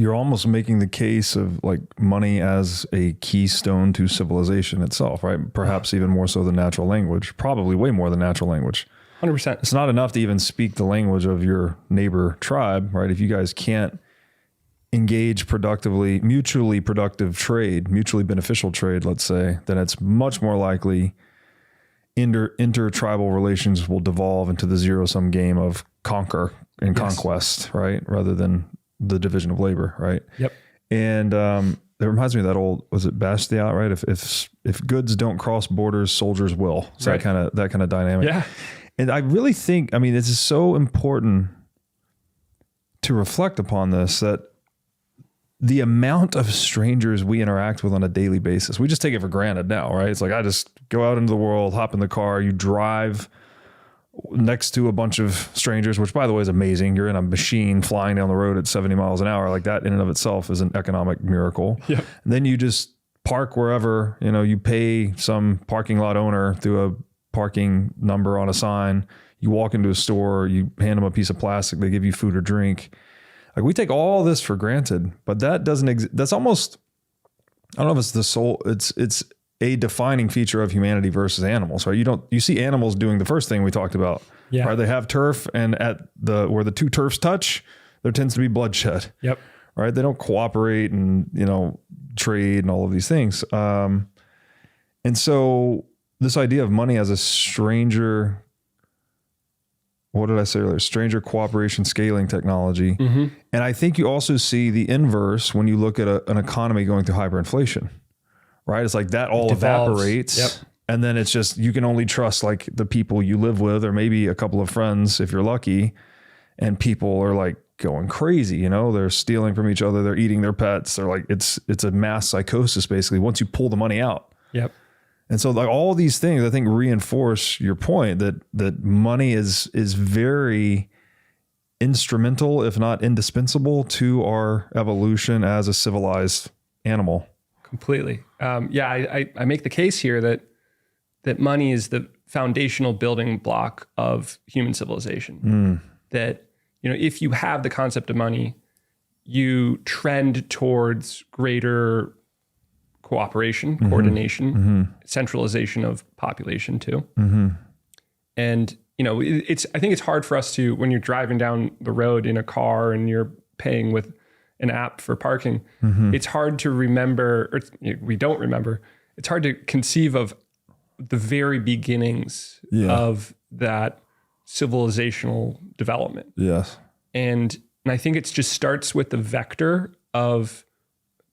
you're almost making the case of like money as a keystone to civilization itself, right? Perhaps even more so than natural language, probably way more than natural language. 100%. It's not enough to even speak the language of your neighbor tribe, right? If you guys can't engage productively, mutually productive trade, mutually beneficial trade, let's say, then it's much more likely inter-tribal relations will devolve into the zero-sum game of conquer and conquest, right? Rather than the division of labor, right? Yep. And it reminds me of that old, was it Bastiat, right? If goods don't cross borders, soldiers will. So that kind of dynamic. Yeah. And I really think, I mean, this is so important to reflect upon this, that the amount of strangers we interact with on a daily basis, we just take it for granted now, right? It's like, I just go out into the world, hop in the car, you drive next to a bunch of strangers, which by the way is amazing. You're in a machine flying down the road at 70 miles an hour. Like that in and of itself is an economic miracle. Yep. And then you just park wherever, you know, you pay some parking lot owner through a parking number on a sign. You walk into a store, you hand them a piece of plastic, they give you food or drink. Like we take all this for granted, but that doesn't exist. That's almost, I don't know if it's the soul, it's a defining feature of humanity versus animals, right? You see animals doing the first thing we talked about, right? They have turf, and at where the two turfs touch, there tends to be bloodshed. Yep. Right. They don't cooperate and, you know, trade and all of these things. And so this idea of money as a stranger, what did I say earlier? Stranger cooperation scaling technology. Mm-hmm. And I think you also see the inverse when you look at an economy going through hyperinflation, right? It's like that all evaporates. Yep. And then it's just, you can only trust like the people you live with, or maybe a couple of friends if you're lucky. And people are like going crazy, you know, they're stealing from each other. They're eating their pets. They're like, it's a mass psychosis basically once you pull the money out. Yep. And so like all these things, I think, reinforce your point that money is very instrumental, if not indispensable, to our evolution as a civilized animal. Completely. I make the case here that money is the foundational building block of human civilization. That, you know, if you have the concept of money, you trend towards greater cooperation, coordination, centralization of population too. And, you know, I think it's hard for us to, when you're driving down the road in a car and you're paying with an app for parking, it's hard to remember, or we don't remember, it's hard to conceive of the very beginnings of that civilizational development. Yes. And I think it just starts with the vector of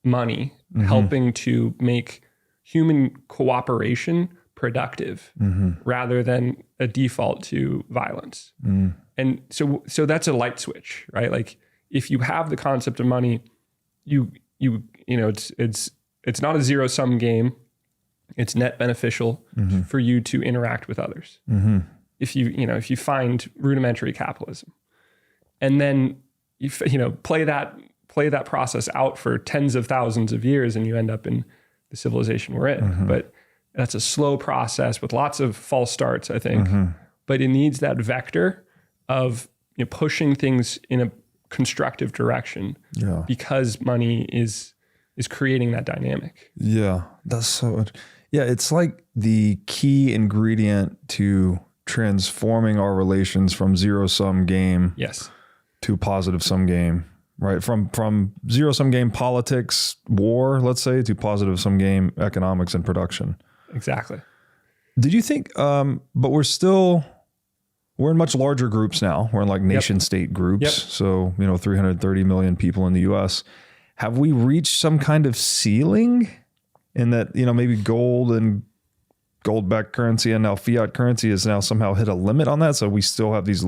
money helping to make human cooperation productive rather than a default to violence. And so that's a light switch, right? Like if you have the concept of money, you know, it's not a zero sum game. It's net beneficial for you to interact with others. If you find rudimentary capitalism, and then you play that process out for tens of thousands of years, and you end up in the civilization we're in. But that's a slow process with lots of false starts, I think. But it needs that vector of pushing things in a constructive direction, because money is creating that dynamic. Yeah, that's so. Yeah, it's like the key ingredient to transforming our relations from zero-sum game to positive-sum game, right? From zero-sum game politics, war, let's say, to positive-sum game economics and production. Exactly. Did you think, but we're in much larger groups now. We're in like nation state groups. So, 330 million people in the US. Have we reached some kind of ceiling in that, maybe gold and gold-backed currency and now fiat currency has now somehow hit a limit on that? So we still have these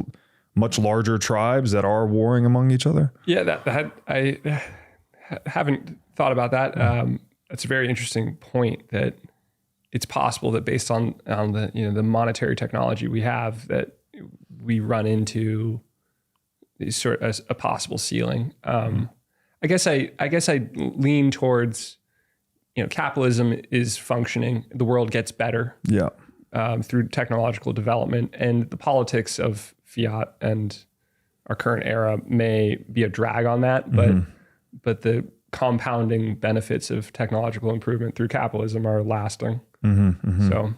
much larger tribes that are warring among each other? Yeah, that I haven't thought about that. That's a very interesting point, that it's possible that based on the monetary technology we have, that we run into these sort of a possible ceiling. I guess I lean towards, capitalism is functioning. The world gets better through technological development, and the politics of fiat and our current era may be a drag on that. But but the compounding benefits of technological improvement through capitalism are lasting. So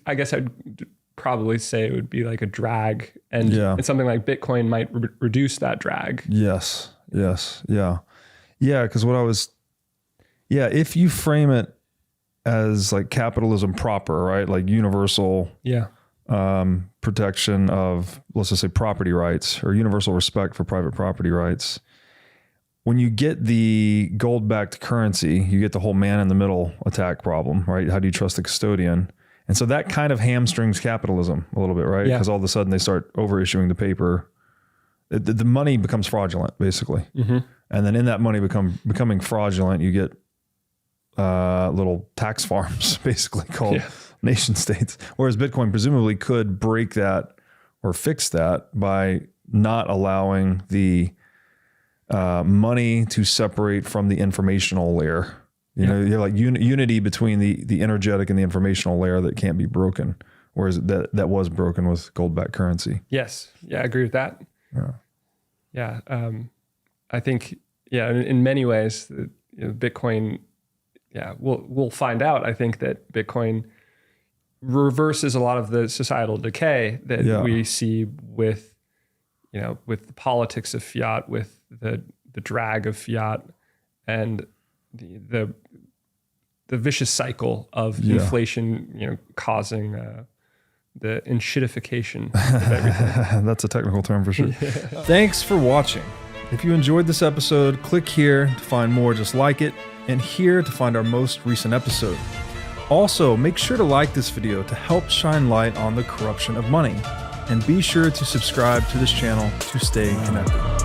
I guess I'd probably say it would be like a drag, and something like Bitcoin might reduce that drag. Yes. Yeah. Because if you frame it as like capitalism proper, right? Like universal protection of, let's just say, property rights, or universal respect for private property rights. When you get the gold-backed currency, you get the whole man-in-the-middle attack problem, right? How do you trust the custodian? And so that kind of hamstrings capitalism a little bit, right? Because all of a sudden they start overissuing the paper. The money becomes fraudulent, basically. And then in that money becoming fraudulent, you get little tax farms, basically, called nation states. Whereas Bitcoin presumably could break that or fix that by not allowing the money to separate from the informational layer. You know, you're like unity between the energetic and the informational layer that can't be broken. Whereas that was broken with gold-backed currency. Yes. Yeah, I agree with that. Yeah. I think, in many ways, Bitcoin, we'll find out. I think that Bitcoin reverses a lot of the societal decay that we see with the politics of fiat, with the drag of fiat, and the vicious cycle of inflation, causing the enshittification of everything. That's a technical term for sure. Thanks for watching. If you enjoyed this episode, click here to find more just like it, and here to find our most recent episode. Also, make sure to like this video to help shine light on the corruption of money, and be sure to subscribe to this channel to stay connected.